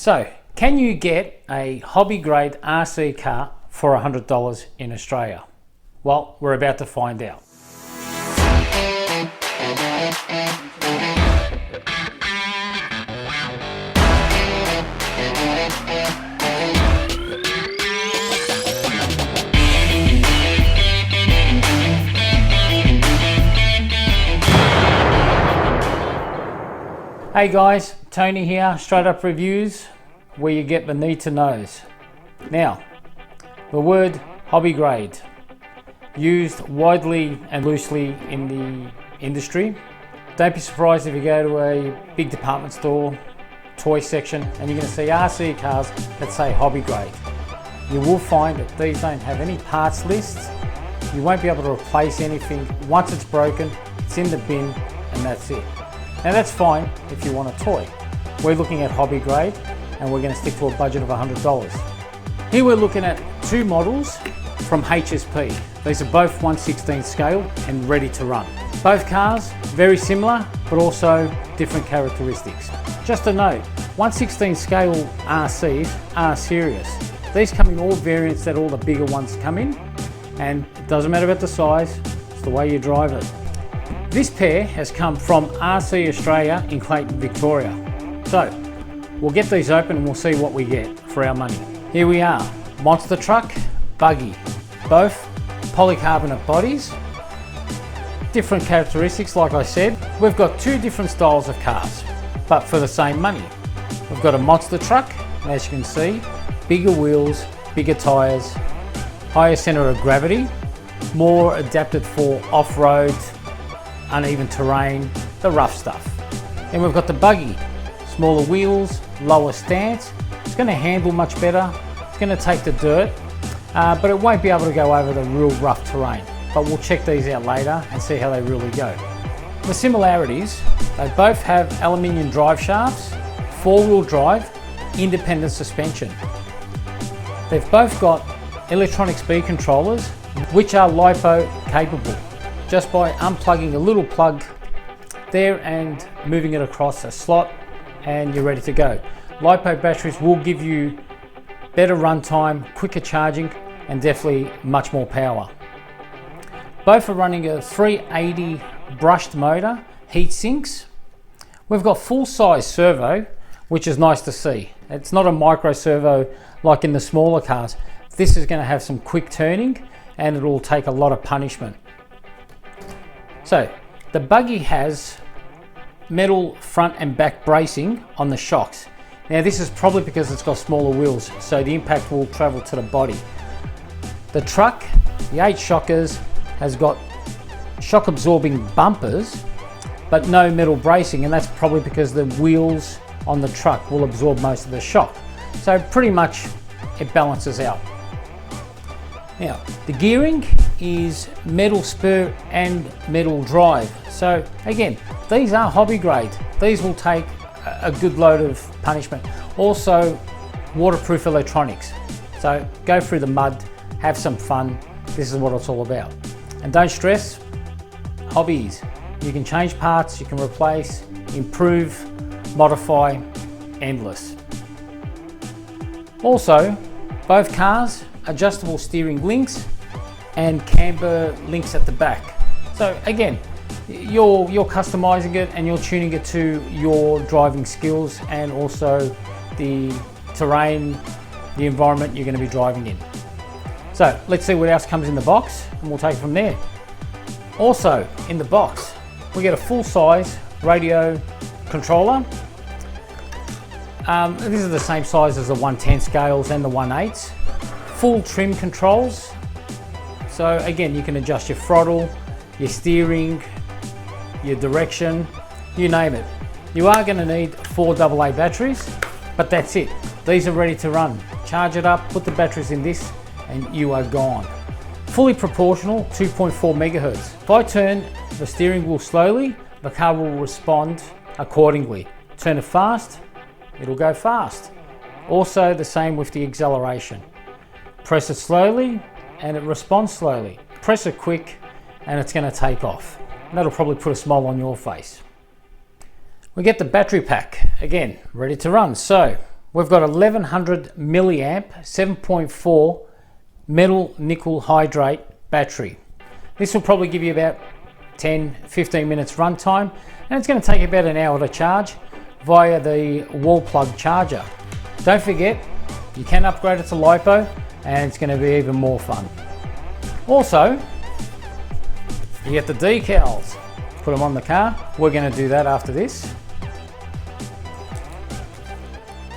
So, can you get a hobby grade RC car for $100 in Australia? Well, we're about to find out. Hey guys, Tony here, Straight Up Reviews, where you get the need to knows. Now, the word hobby grade, used widely and loosely in the industry. Don't be surprised if you go to a big department store, toy section, and you're going to see RC cars that say hobby grade. You will find that these don't have any parts lists. You won't be able to replace anything. Once it's broken, it's in the bin, and that's it. Now that's fine if you want a toy. We're looking at hobby grade and we're going to stick to a budget of $100. Here we're looking at two models from HSP. These are both 1/16 scale and ready to run. Both cars very similar but also different characteristics. Just a note, 1/16 scale RCs are serious. These come in all variants that all the bigger ones come in, and it doesn't matter about the size, it's the way you drive it. This pair has come from RC Australia in Clayton, Victoria. So, we'll get these open and we'll see what we get for our money. Here we are, monster truck, buggy. Both polycarbonate bodies. Different characteristics, like I said. We've got two different styles of cars, but for the same money. We've got a monster truck, and as you can see, bigger wheels, bigger tyres, higher centre of gravity, more adapted for off-road, uneven terrain, the rough stuff. Then we've got the buggy, smaller wheels, lower stance. It's going to handle much better. It's going to take the dirt, but it won't be able to go over the real rough terrain. But we'll check these out later and see how they really go. The similarities, they both have aluminium drive shafts, four-wheel drive, independent suspension. They've both got electronic speed controllers, which are LiPo capable. Just by unplugging a little plug there and moving it across a slot, and you're ready to go. LiPo batteries will give you better runtime, quicker charging, and definitely much more power. Both are running a 380 brushed motor, heat sinks. We've got full size servo, which is nice to see. It's not a micro servo like in the smaller cars. This is going to have some quick turning and it will take a lot of punishment. So, the buggy has metal front and back bracing on the shocks. Now this is probably because it's got smaller wheels, so the impact will travel to the body. The truck, the 8 shockers, has got shock absorbing bumpers, but no metal bracing, and that's probably because the wheels on the truck will absorb most of the shock. So pretty much it balances out. Now, the gearing is metal spur and metal drive. So again, these are hobby grade. These will take a good load of punishment. Also, waterproof electronics. So go through the mud, have some fun. This is what it's all about. And don't stress, hobbies. You can change parts, you can replace, improve, modify, endless. Also, both cars, adjustable steering links and camber links at the back. So again, you're customizing it and you're tuning it to your driving skills and also the terrain, the environment you're going to be driving in. So let's see what else comes in the box and we'll take it from there. Also in the box, we get a full size radio controller. This is the same size as the 110 scales and the 1/8. Full trim controls. So again, you can adjust your throttle, your steering, your direction, you name it. You are going to need 4 AA batteries, but that's it. These are ready to run. Charge it up, put the batteries in this, and you are gone. Fully proportional, 2.4 megahertz. If I turn the steering wheel slowly, the car will respond accordingly. Turn it fast, it'll go fast. Also the same with the acceleration. Press it slowly and it responds slowly. Press it quick and it's going to take off. And that'll probably put a smile on your face. We get the battery pack, again, ready to run. So We've got 1100 milliamp 7.4 metal nickel hydrate battery. This will probably give you about 10-15 minutes runtime, and it's going to take about an hour to charge via the wall plug charger. Don't forget, you can upgrade it to LiPo and it's going to be even more fun. Also, you get the decals, put them on the car. We're going to do that after this.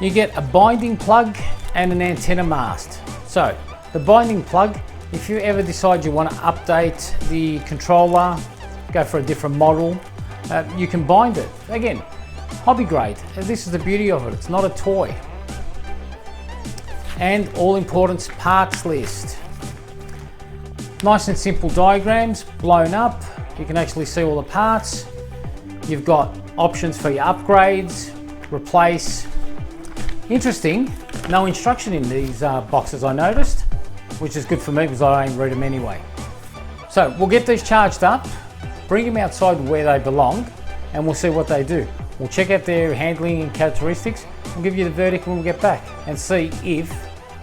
You get a binding plug and an antenna mast. So the binding plug, if you ever decide you want to update the controller, go for a different model, you can bind it. Again, hobby grade. This is the beauty of it. It's not a toy. And all important parts list. Nice and simple diagrams, blown up. You can actually see all the parts. You've got options for your upgrades, replace. Interesting, no instruction in these boxes I noticed, which is good for me because I don't read them anyway. So we'll get these charged up, bring them outside where they belong, and we'll see what they do. We'll check out their handling and characteristics. We'll give you the verdict when we get back and see if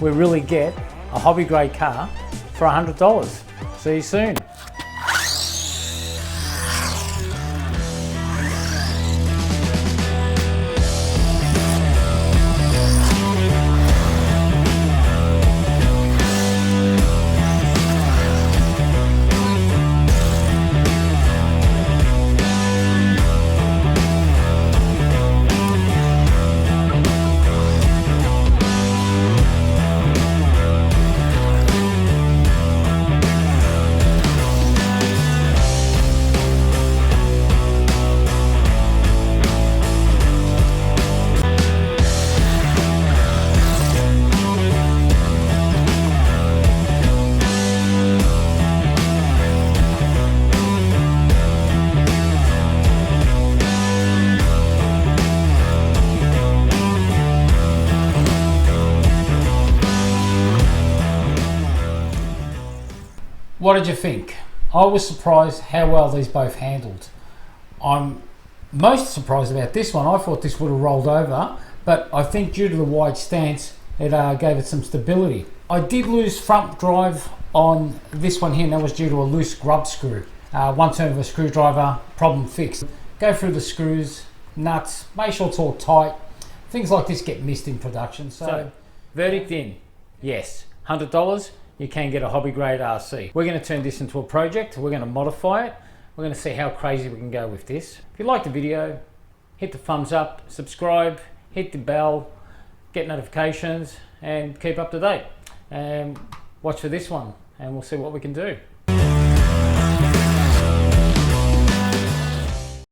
we really get a hobby grade car for $100. See you soon. What did you think? I was surprised how well these both handled. I'm most surprised about this one. I thought this would have rolled over, but I think due to the wide stance, it gave it some stability. I did lose front drive on this one here, and that was due to a loose grub screw. One turn of a screwdriver, problem fixed. Go through the screws, nuts, make sure it's all tight. Things like this get missed in production. So verdict in, yes, $100. You can get a hobby grade RC. We're going to turn this into a project. We're going to modify it. We're going to see how crazy we can go with this. If you like the video, hit the thumbs up, subscribe, hit the bell, get notifications, and keep up to date. And watch for this one, and we'll see what we can do.